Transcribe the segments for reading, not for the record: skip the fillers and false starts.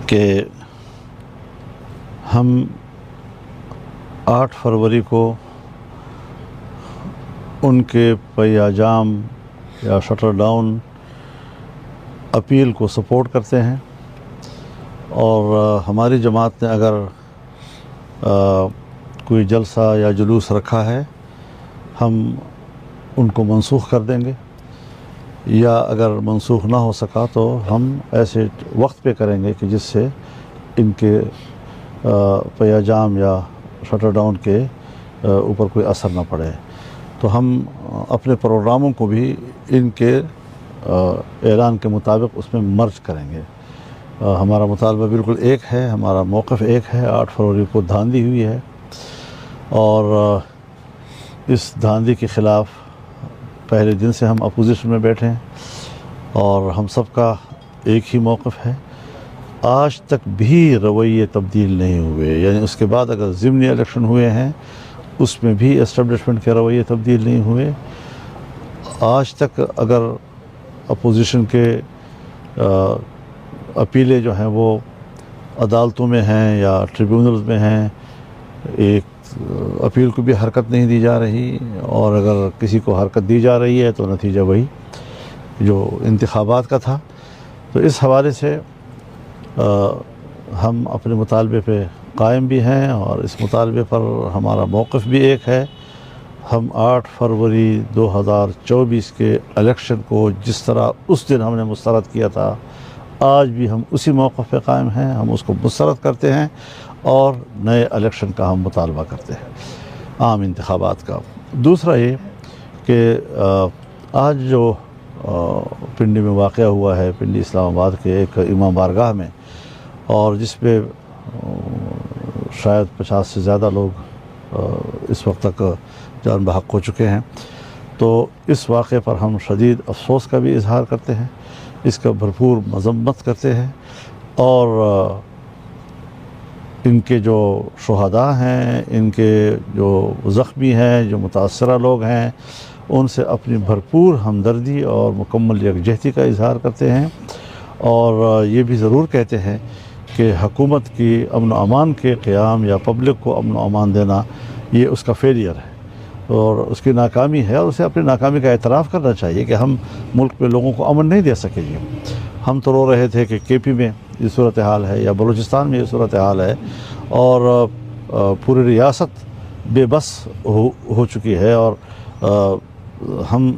کہ ہم 8 فروری کو ان کے پیاجام یا شٹر ڈاؤن اپیل کو سپورٹ کرتے ہیں، اور ہماری جماعت نے اگر کوئی جلسہ یا جلوس رکھا ہے ہم ان کو منسوخ کر دیں گے، یا اگر منسوخ نہ ہو سکا تو ہم ایسے وقت پہ کریں گے کہ جس سے ان کے پیاجام یا شٹر ڈاؤن کے اوپر کوئی اثر نہ پڑے۔ تو ہم اپنے پروگراموں کو بھی ان کے اعلان کے مطابق اس میں مرج کریں گے۔ ہمارا مطالبہ بالکل ایک ہے، ہمارا موقف ایک ہے۔ 8 فروری کو دھاندلی ہوئی ہے، اور اس دھاندلی کے خلاف پہلے دن سے ہم اپوزیشن میں بیٹھے ہیں، اور ہم سب کا ایک ہی موقف ہے۔ آج تک بھی رویے تبدیل نہیں ہوئے، یعنی اس کے بعد اگر ضمنی الیکشن ہوئے ہیں اس میں بھی اسٹیبلشمنٹ کے رویے تبدیل نہیں ہوئے۔ آج تک اگر اپوزیشن کے اپیلیں جو ہیں وہ عدالتوں میں ہیں یا ٹریبیونلز میں ہیں، ایک اپیل کو بھی حرکت نہیں دی جا رہی، اور اگر کسی کو حرکت دی جا رہی ہے تو نتیجہ وہی جو انتخابات کا تھا۔ تو اس حوالے سے ہم اپنے مطالبے پہ قائم بھی ہیں، اور اس مطالبے پر ہمارا موقف بھی ایک ہے۔ ہم 8 فروری 2024 کے الیکشن کو جس طرح اس دن ہم نے مسترد کیا تھا، آج بھی ہم اسی موقف پہ قائم ہیں۔ ہم اس کو مسترد کرتے ہیں اور نئے الیکشن کا ہم مطالبہ کرتے ہیں، عام انتخابات کا۔ دوسرا یہ کہ آج جو پنڈی میں واقعہ ہوا ہے، پنڈی اسلام آباد کے ایک امام بارگاہ میں، اور جس پہ شاید 50 سے زیادہ لوگ اس وقت تک جان بحق ہو چکے ہیں، تو اس واقعے پر ہم شدید افسوس کا بھی اظہار کرتے ہیں، اس کا بھرپور مذمت کرتے ہیں، اور ان کے جو شہداء ہیں، ان کے جو زخمی ہیں، جو متاثرہ لوگ ہیں، ان سے اپنی بھرپور ہمدردی اور مکمل یکجہتی کا اظہار کرتے ہیں، اور یہ بھی ضرور کہتے ہیں کہ حکومت کی امن و امان کے قیام یا پبلک کو امن و امان دینا یہ اس کا فیلئر ہے اور اس کی ناکامی ہے، اور اسے اپنی ناکامی کا اعتراف کرنا چاہیے کہ ہم ملک میں لوگوں کو امن نہیں دے سکے گے۔ ہم تو رو رہے تھے کہ کے پی میں یہ صورتحال ہے یا بلوچستان میں یہ صورتحال ہے، اور پوری ریاست بے بس ہو چکی ہے، اور ہم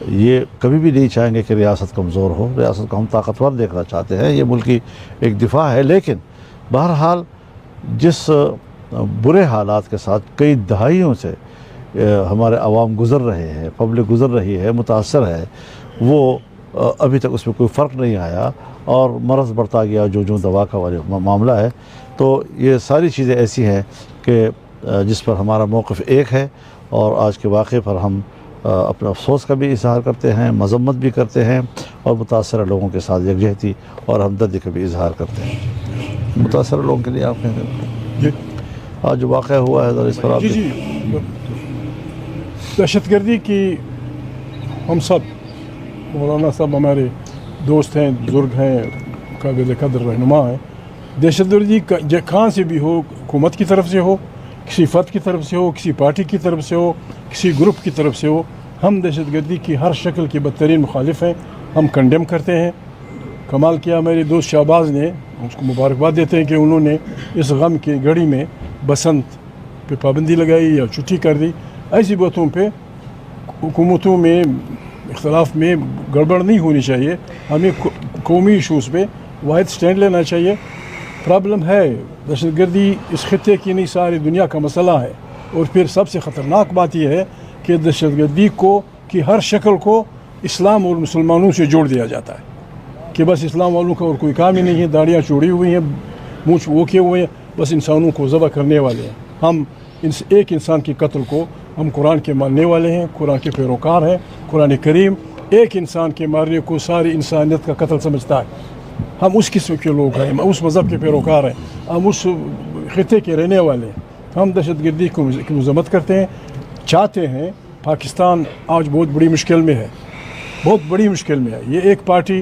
یہ کبھی بھی نہیں چاہیں گے کہ ریاست کمزور ہو۔ ریاست کو ہم طاقتور دیکھنا چاہتے ہیں، یہ ملک کی ایک دفاع ہے، لیکن بہرحال جس برے حالات کے ساتھ کئی دہائیوں سے ہمارے عوام گزر رہے ہیں، پبلک گزر رہی ہے، متاثر ہے، وہ ابھی تک اس میں کوئی فرق نہیں آیا، اور مرض بڑھتا گیا جو دوا کا معاملہ ہے۔ تو یہ ساری چیزیں ایسی ہیں کہ جس پر ہمارا موقف ایک ہے، اور آج کے واقعے پر ہم اپنے افسوس کا بھی اظہار کرتے ہیں، مذمت بھی کرتے ہیں، اور متاثرہ لوگوں کے ساتھ یکجہتی اور ہمدردی کا بھی اظہار کرتے ہیں۔ متاثرہ لوگوں کے لیے آپ کہیں گے آج جو واقعہ ہوا ہے ذرا اس پر آپ جی دہشت گردی کی ہم سب، مولانا صاحب ہمارے دوست ہیں، بزرگ ہیں، قابل قدر رہنما ہیں۔ دہشت گردی کہاں سے بھی ہو، حکومت کی طرف سے ہو، کسی فرد کی طرف سے ہو، کسی پارٹی کی طرف سے ہو، کسی گروپ کی طرف سے ہو، ہم دہشت گردی کی ہر شکل کے بدترین مخالف ہیں، ہم کنڈیم کرتے ہیں۔ کمال کیا میرے دوست شہباز نے، اس کو مبارکباد دیتے ہیں کہ انہوں نے اس غم کی گھڑی میں بسنت پہ پابندی لگائی یا چھٹی کر دی۔ ایسی باتوں پہ حکومتوں میں اختلاف میں گڑبڑ نہیں ہونی چاہیے، ہمیں قومی ایشوز پہ واحد سٹینڈ لینا چاہیے۔ پرابلم ہے دہشت گردی اس خطے کی نہیں، ساری دنیا کا مسئلہ ہے، اور پھر سب سے خطرناک بات یہ ہے کہ دہشت گردی کی ہر شکل کو اسلام اور مسلمانوں سے جوڑ دیا جاتا ہے کہ بس اسلام والوں کا اور کوئی کام ہی نہیں ہے، داڑیاں چوڑی ہوئی ہیں، منہ وہ کیے ہوئے ہیں، بس انسانوں کو ذبح کرنے والے ہیں۔ ہم ایک انسان کے قتل کو ہم قرآن کے ماننے والے ہیں، قرآن کے پیروکار ہیں۔ قرآن کریم ایک انسان کے مارنے کو ساری انسانیت کا قتل سمجھتا ہے۔ ہم اس قسم کے لوگ ہیں، ہم اس مذہب کے پیروکار ہیں، ہم اس خطے کے رہنے والے ہیں۔ ہم دہشت گردی کی مذمت کرتے ہیں، چاہتے ہیں پاکستان آج بہت بڑی مشکل میں ہے، بہت بڑی مشکل میں ہے۔ یہ ایک پارٹی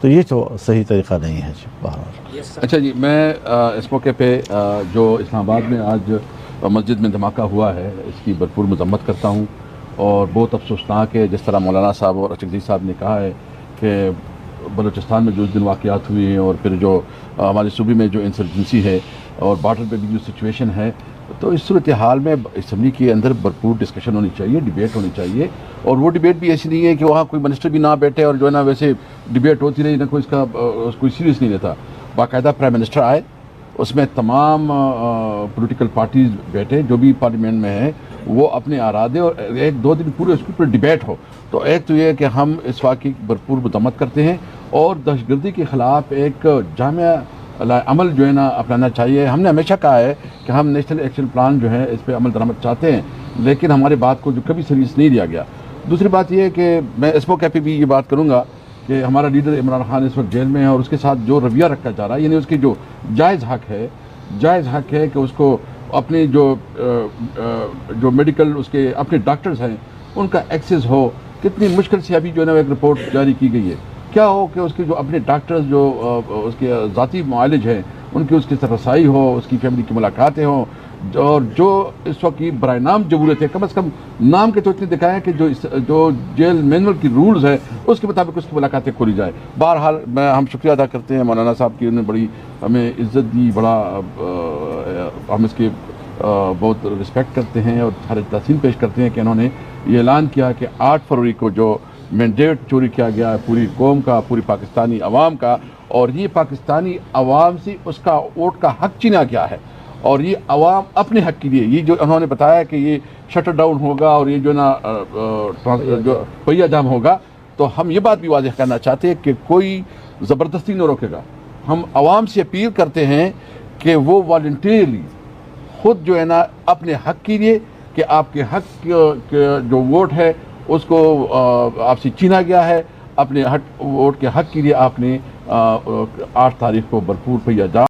تو یہ تو صحیح طریقہ نہیں ہے جی بہرحال. اچھا جی، میں اس موقع پہ جو اسلام آباد میں آج مسجد میں دھماکہ ہوا ہے اس کی بھرپور مذمت کرتا ہوں، اور بہت افسوسناک ہے جس طرح مولانا صاحب اور اچکزئی صاحب نے کہا ہے کہ بلوچستان میں جو اس دن واقعات ہوئے ہیں اور پھر جو ہمارے صوبے میں جو انسرجنسی ہے اور بارڈر پہ بھی جو سچویشن ہے، تو اس صورتحال میں اسمبلی کے اندر بھرپور ڈسکشن ہونی چاہیے، ڈیبیٹ ہونی چاہیے. اور وہ ڈیبیٹ بھی ایسی نہیں ہے کہ وہاں کوئی منسٹر بھی نہ بیٹھے اور جو ہے نا ویسے ڈیبیٹ ہوتی رہی، نہ کوئی اس کا کوئی سیریس نہیں لیتا. باقاعدہ پرائم منسٹر آئے، اس میں تمام پولیٹیکل پارٹیز بیٹھے جو بھی پارلیمنٹ میں ہیں، وہ اپنے آرادے اور 1-2 دن پورے اس کے اوپر ڈیبیٹ ہو. تو ایک تو یہ ہے کہ ہم اس واقعے کی بھرپور مذمت کرتے ہیں، اور دہشت گردی کے خلاف ایک جامع عمل جو ہے نا اپنانا چاہیے. ہم نے ہمیشہ کہا ہے کہ ہم نیشنل ایکشن پلان جو ہے اس پہ عمل درآمد چاہتے ہیں، لیکن ہماری بات کو جو کبھی سیریس نہیں لیا گیا. دوسری بات یہ ہے کہ میں اس موقع پہ بھی یہ بات کروں گا کہ ہمارا لیڈر عمران خان اس وقت جیل میں ہے، اور اس کے ساتھ جو رویہ رکھا جا رہا ہے، یعنی اس کی جو جائز حق ہے کہ اس کو اپنے جو میڈیکل اس کے اپنے ڈاکٹرز ہیں ان کا ایکسیس ہو. کتنی مشکل سے ابھی جو ہے نا ایک رپورٹ جاری کی گئی ہے، کیا ہو کہ اس کے جو اپنے ڈاکٹرز جو اس کے ذاتی معالج ہیں ان کی اس کی رسائی ہو، اس کی فیملی کی ملاقاتیں ہوں، اور جو اس وقت کی برائے نام ضرورت ہے کم از کم نام کے تو اتنے دکھائیں کہ جو جیل مینول کی رولز ہے اس کے مطابق اس کی ملاقاتیں کھولی جائے. بہرحال ہم شکریہ ادا کرتے ہیں مولانا صاحب کی، انہوں نے بڑی ہمیں عزت دی، بڑا ہم اس کے بہت رسپیکٹ کرتے ہیں اور خراج تحسین پیش کرتے ہیں کہ انہوں نے یہ اعلان کیا کہ 8 فروری کو جو مینڈیٹ چوری کیا گیا ہے پوری قوم کا، پوری پاکستانی عوام کا، اور یہ پاکستانی عوام سے اس کا ووٹ کا حق چھینا گیا ہے، اور یہ عوام اپنے حق کے لیے، یہ جو انہوں نے بتایا کہ یہ شٹر ڈاؤن ہوگا اور یہ جو نا جو پہیہ جام ہوگا، تو ہم یہ بات بھی واضح کرنا چاہتے ہیں کہ کوئی زبردستی نہ روکے گا. ہم عوام سے اپیل کرتے ہیں کہ وہ والنٹیرلی خود جو ہے نا اپنے حق کے لیے، کہ آپ کے حق جو ووٹ ہے اس کو آپ سے چھینا گیا ہے، اپنے ووٹ کے حق کے لیے آپ نے 8 تاریخ کو بھرپور پہیہ جام